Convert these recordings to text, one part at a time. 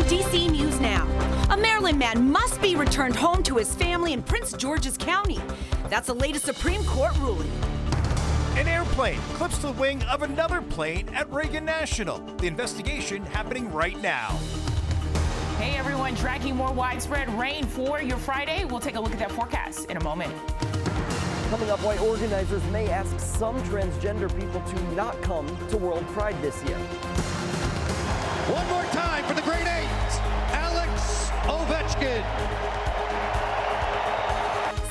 DC News Now. A Maryland man must be returned home to his family in Prince George's County. That's the latest Supreme Court ruling. An airplane clips the wing of another plane at Reagan National. The investigation happening right now. Hey everyone, tracking more widespread rain for your Friday. We'll take a look at that forecast in a moment. Coming up, why organizers may ask some transgender people to not come to World Pride this year. One more time for the Great Eight, Alex Ovechkin.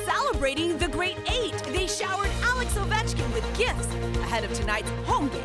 Celebrating the Great Eight, they showered Alex Ovechkin with gifts ahead of tonight's home game.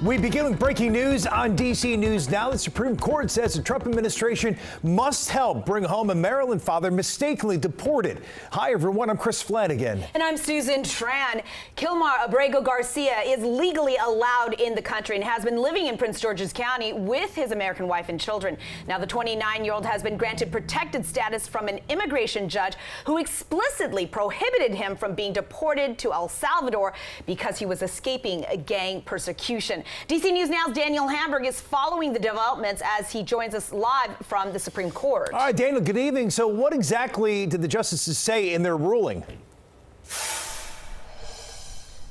We begin with breaking news on DC News Now. The Supreme Court says the Trump administration must help bring home a Maryland father mistakenly deported. Hi, everyone. I'm Chris Flanagan. And I'm Susan Tran. Kilmar Abrego Garcia is legally allowed in the country and has been living in Prince George's County with his American wife and children. Now, the 29-year-old has been granted protected status from an immigration judge who explicitly prohibited him from being deported to El Salvador because he was escaping gang persecution. DC News Now's Daniel Hamburg is following the developments as he joins us live from the Supreme Court. All right, Daniel, good evening. So what exactly did the justices say in their ruling?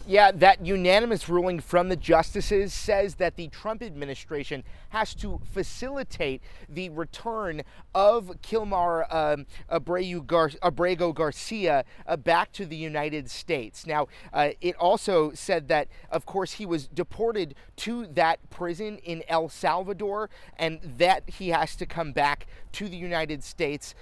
Yeah, that unanimous ruling from the justices says that the Trump administration has to facilitate the return of Kilmar Abrego Garcia back to the United States. Now, it also said that, of course, he was deported to that prison in El Salvador and that he has to come back to the United States.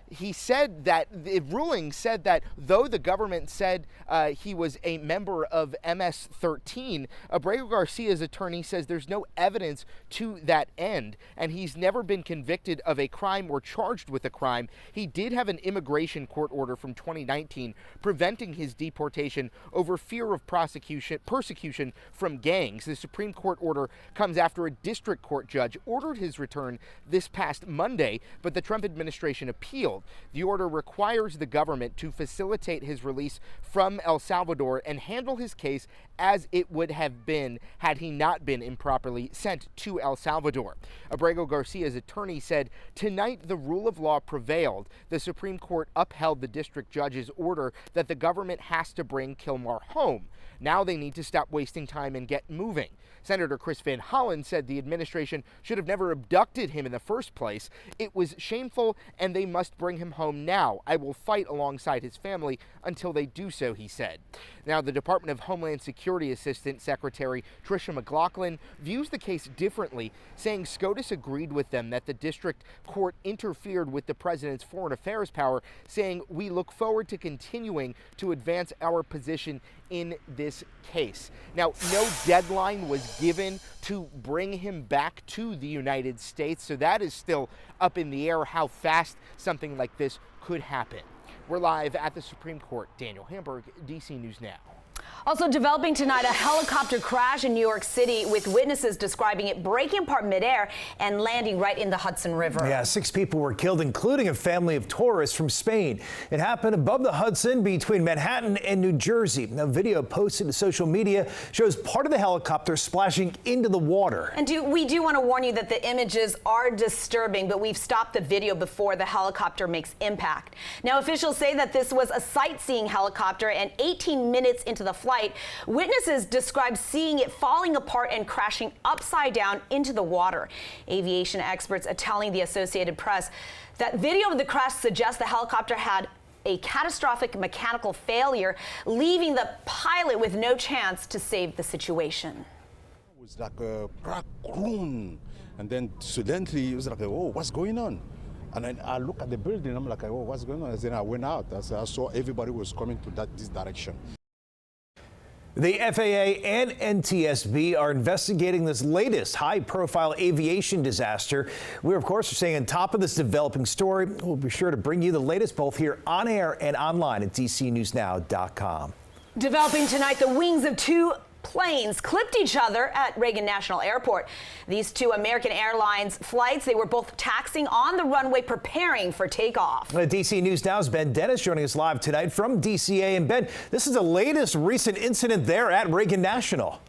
He said that the ruling said that though the government said he was a member of MS-13, Abrego Garcia's attorney says there's no evidence to that end, and he's never been convicted of a crime or charged with a crime. He did have an immigration court order from 2019 preventing his deportation over fear of persecution from gangs. The Supreme Court order comes after a district court judge ordered his return this past Monday, but the Trump administration appealed. The order requires the government to facilitate his release from El Salvador and handle his case as it would have been had he not been improperly sent to El Salvador. Abrego Garcia's attorney said tonight the rule of law prevailed. The Supreme Court upheld the district judge's order that the government has to bring Kilmar home. Now they need to stop wasting time and get moving. Senator Chris Van Hollen said the administration should have never abducted him in the first place. It was shameful and they must bring him home now. I will fight alongside his family until they do so, he said. Now, the Department of Homeland Security Assistant Secretary Tricia McLaughlin views the case differently, saying SCOTUS agreed with them that the district court interfered with the president's foreign affairs power, saying we look forward to continuing to advance our position in this case. Now, no deadline was given to bring him back to the United States, so that is still up in the air how fast something like this could happen. We're live at the Supreme Court. Daniel Hamburg, DC News Now. Also developing tonight, a helicopter crash in New York City with witnesses describing it breaking apart midair and landing right in the Hudson River. Yeah, 6 people were killed, including a family of tourists from Spain. It happened above the Hudson between Manhattan and New Jersey. A video posted to social media shows part of the helicopter splashing into the water. And we do want to warn you that the images are disturbing, but we've stopped the video before the helicopter makes impact. Now, officials say that this was a sightseeing helicopter, and 18 minutes into the flight, witnesses describe seeing it falling apart and crashing upside down into the water. Aviation experts are telling the Associated Press that video of the crash suggests the helicopter had a catastrophic mechanical failure, leaving the pilot with no chance to save the situation. It was like a crack, and then suddenly it was like, oh, what's going on? And then I look at the building, I'm like, oh, what's going on? And then I went out. I saw everybody was coming to this direction. The FAA and NTSB are investigating this latest high-profile aviation disaster. We, of course, are staying on top of this developing story. We'll be sure to bring you the latest both here on air and online at DCNewsNow.com. Developing tonight, the wings of 2 planes clipped each other at Reagan National Airport. These 2 American Airlines flights, they were both taxiing on the runway preparing for takeoff. DC News Now's Ben Dennis joining us live tonight from DCA. And Ben, this is the latest recent incident there at Reagan National.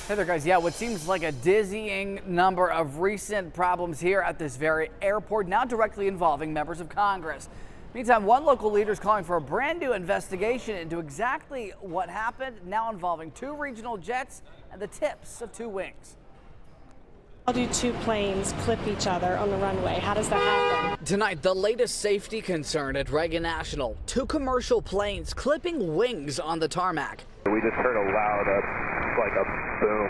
Hey there, guys. Yeah, what seems like a dizzying number of recent problems here at this very airport, now directly involving members of Congress. Meantime, one local leader is calling for a brand new investigation into exactly what happened, now involving 2 regional jets and the tips of 2 wings. How do 2 planes clip each other on the runway? How does that happen? Tonight, the latest safety concern at Reagan National. 2 commercial planes clipping wings on the tarmac. We just heard a loud, like a boom,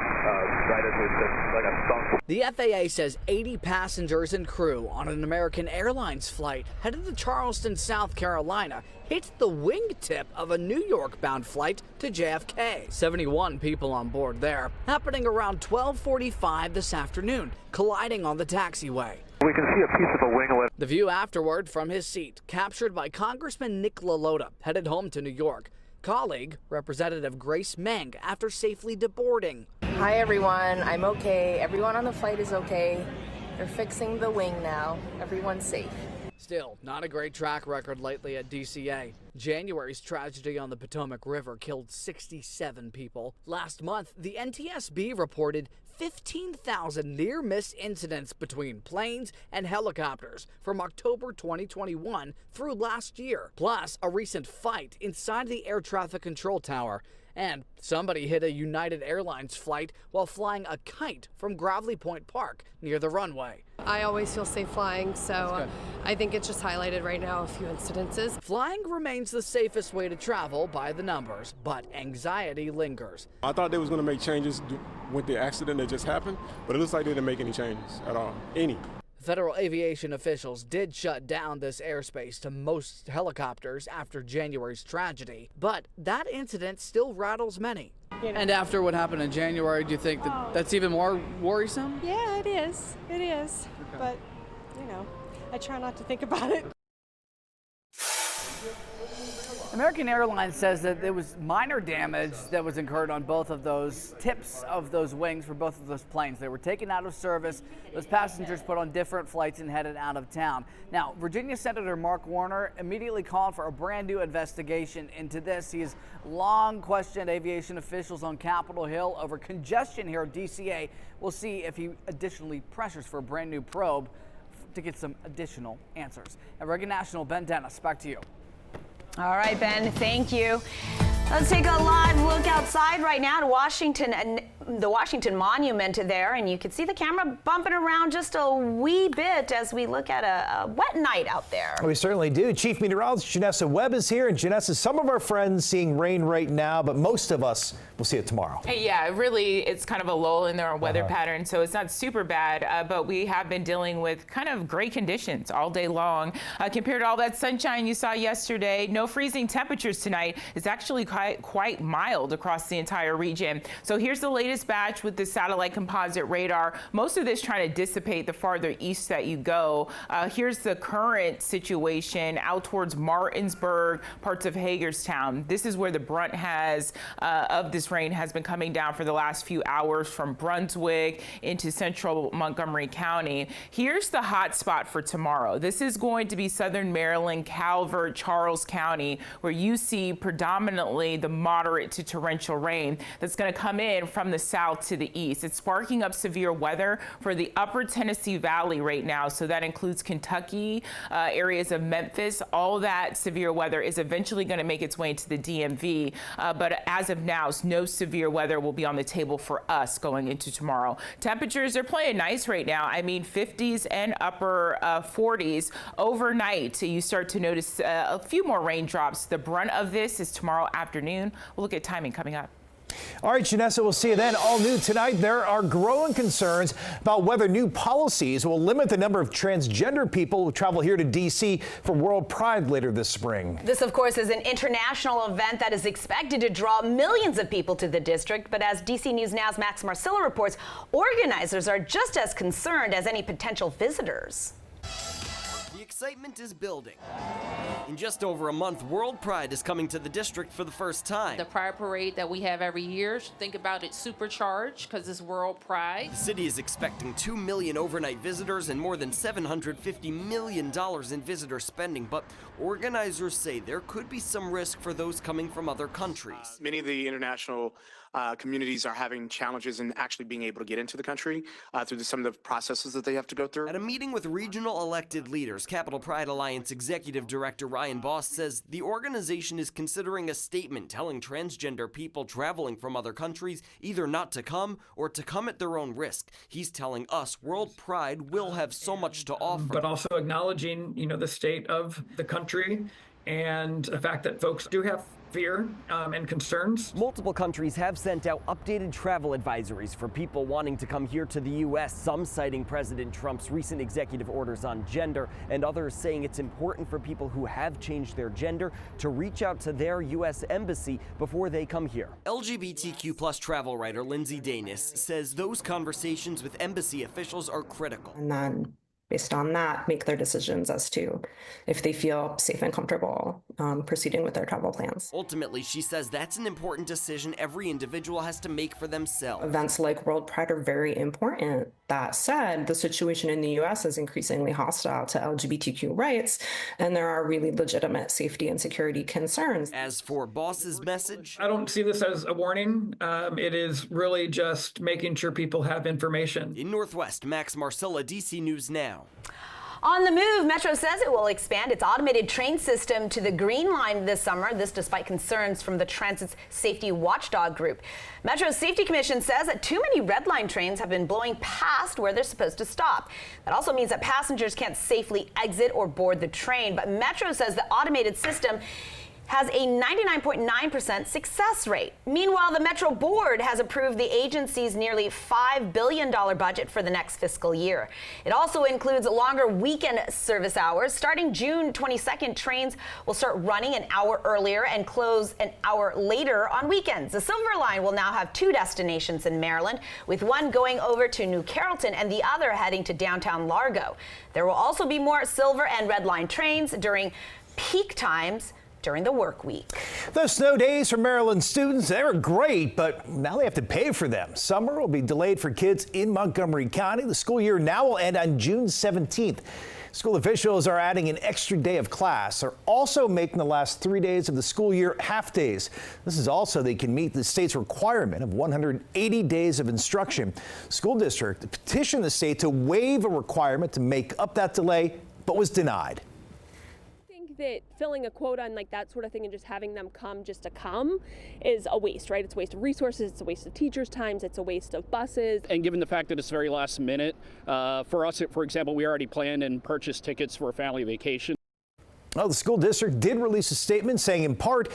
right as we just, like a thunk. The FAA says 80 passengers and crew on an American Airlines flight headed to Charleston, South Carolina, hit the wingtip of a New York-bound flight to JFK. 71 people on board there, happening around 12:45 this afternoon, colliding on the taxiway. We can see a piece of a winglet. The view afterward from his seat, captured by Congressman Nick LaLota, headed home to New York. Colleague, Representative Grace Meng, after safely deboarding. Hi everyone, I'm okay. Everyone on the flight is okay. They're fixing the wing now. Everyone's safe. Still, not a great track record lately at DCA. January's tragedy on the Potomac River killed 67 people. Last month, the NTSB reported 15,000 near-miss incidents between planes and helicopters from October 2021 through last year. Plus, a recent fight inside the air traffic control tower. And somebody hit a United Airlines flight while flying a kite from Gravelly Point Park near the runway. I always feel safe flying, so I think it's just highlighted right now a few incidences. Flying remains the safest way to travel by the numbers, but anxiety lingers. I thought they was going to make changes with the accident that just happened, but it looks like they didn't make any changes at all. Federal aviation officials did shut down this airspace to most helicopters after January's tragedy, but that incident still rattles many. And after what happened in January, do you think that that's even more worrisome? Yeah, it is. It is. Okay. But, I try not to think about it. American Airlines says that there was minor damage that was incurred on both of those tips of those wings for both of those planes. They were taken out of service, those passengers put on different flights and headed out of town. Now, Virginia Senator Mark Warner immediately called for a brand new investigation into this. He has long questioned aviation officials on Capitol Hill over congestion here at DCA. We'll see if he additionally pressures for a brand new probe to get some additional answers. At Reagan National, Ben Dennis, back to you. All right, Ben, thank you. Let's take a live look outside right now to Washington and the Washington Monument there, and you can see the camera bumping around just a wee bit as we look at a wet night out there. We certainly do. Chief Meteorologist Janessa Webb is here, and Janessa, some of our friends seeing rain right now, but most of us will see it tomorrow. Yeah, really, it's kind of a lull in their weather pattern, so it's not super bad, but we have been dealing with kind of gray conditions all day long. Compared to all that sunshine you saw yesterday, no freezing temperatures tonight. It's actually quite mild across the entire region. So here's the latest batch with the satellite composite radar. Most of this trying to dissipate the farther east that you go. Here's the current situation out towards Martinsburg, parts of Hagerstown. This is where the brunt of this rain has been coming down for the last few hours from Brunswick into central Montgomery County. Here's the hot spot for tomorrow. This is going to be southern Maryland, Calvert, Charles County, where you see predominantly the moderate to torrential rain that's going to come in from the south to the east. It's sparking up severe weather for the upper Tennessee Valley right now. So that includes Kentucky, areas of Memphis. All that severe weather is eventually going to make its way into the DMV. But as of now, no severe weather will be on the table for us going into tomorrow. Temperatures are playing nice right now. I mean, 50s and upper 40s. Overnight, you start to notice a few more raindrops. The brunt of this is tomorrow afternoon. We'll look at timing coming up. All right, Janessa, we'll see you then. All new tonight, there are growing concerns about whether new policies will limit the number of transgender people who travel here to D.C. for World Pride later this spring. This, of course, is an international event that is expected to draw millions of people to the district. But as DC News Now's Max Marcilla reports, organizers are just as concerned as any potential visitors. excitement is building. In just over a month, World Pride is coming to the district for the first time. The Pride Parade that we have every year, think about it supercharged because it's World Pride. The city is expecting 2 million overnight visitors and more than $750 million in visitor spending, but organizers say there could be some risk for those coming from other countries. Many of the international communities are having challenges in actually being able to get into the country through some of the processes that they have to go through. At a meeting with regional elected leaders, Capital Pride Alliance Executive Director Ryan Boss says the organization is considering a statement telling transgender people traveling from other countries either not to come or to come at their own risk. He's telling us World Pride will have so much to offer. But also acknowledging, the state of the country and the fact that folks do have fear and concerns. Multiple countries have sent out updated travel advisories for people wanting to come here to the U.S., some citing President Trump's recent executive orders on gender, and others saying it's important for people who have changed their gender to reach out to their U.S. embassy before they come here. LGBTQ+ travel writer Lindsay Danis says those conversations with embassy officials are critical. And then based on that, make their decisions as to if they feel safe and comfortable proceeding with their travel plans. Ultimately, she says that's an important decision every individual has to make for themselves. Events like World Pride are very important. That said, the situation in the U.S. is increasingly hostile to LGBTQ rights, and there are really legitimate safety and security concerns. As for Boss's message, I don't see this as a warning. It is really just making sure people have information. In Northwest, Max Marcella, DC News Now. On the move, Metro says it will expand its automated train system to the Green Line this summer, this despite concerns from the Transit Safety Watchdog Group. Metro's Safety Commission says that too many Red Line trains have been blowing past where they're supposed to stop. That also means that passengers can't safely exit or board the train. But Metro says the automated system has a 99.9% success rate. Meanwhile, the Metro Board has approved the agency's nearly $5 billion budget for the next fiscal year. It also includes longer weekend service hours. Starting June 22nd, trains will start running an hour earlier and close an hour later on weekends. The Silver Line will now have 2 destinations in Maryland, with one going over to New Carrollton and the other heading to downtown Largo. There will also be more Silver and Red Line trains during peak times during the work week. The snow days for Maryland students, they were great, but now they have to pay for them. Summer will be delayed for kids in Montgomery County. The school year now will end on June 17th. School officials are adding an extra day of class. They're also making the last 3 days of the school year half days. This is also they can meet the state's requirement of 180 days of instruction. School district petitioned the state to waive a requirement to make up that delay, but was denied. That filling a quota and like that sort of thing and just having them come just to come is a waste, right? It's a waste of resources, it's a waste of teachers' times, it's a waste of buses. And given the fact that it's very last minute, for us, for example, we already planned and purchased tickets for a family vacation. Well, the school district did release a statement saying in part,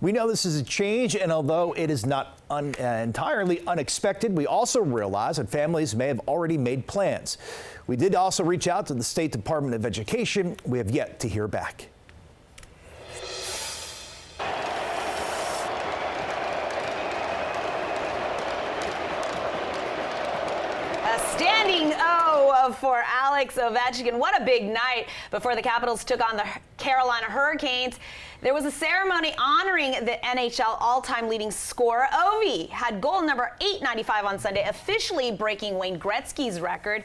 we know this is a change, and although it is not entirely unexpected, we also realize that families may have already made plans. We did also reach out to the State Department of Education. We have yet to hear back. Standing O for Alex Ovechkin. What a big night before the Capitals took on the Carolina Hurricanes. There was a ceremony honoring the NHL all-time leading scorer. Ovi had goal number 895 on Sunday, officially breaking Wayne Gretzky's record.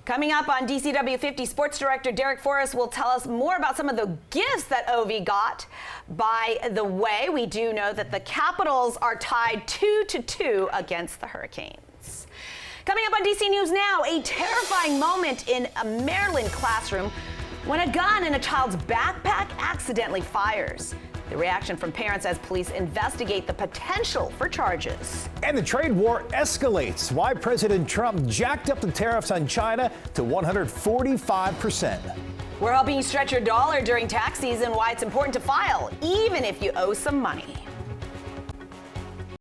Coming up on DCW 50, sports director Derek Forrest will tell us more about some of the gifts that Ovi got. By the way, we do know that the Capitals are tied 2-2 against the Hurricanes. Coming up on DC News Now, a terrifying moment in a Maryland classroom when a gun in a child's backpack accidentally fires. The reaction from parents as police investigate the potential for charges. And the trade war escalates. Why President Trump jacked up the tariffs on China to 145%. We're helping you stretch your dollar during tax season, why it's important to file, even if you owe some money.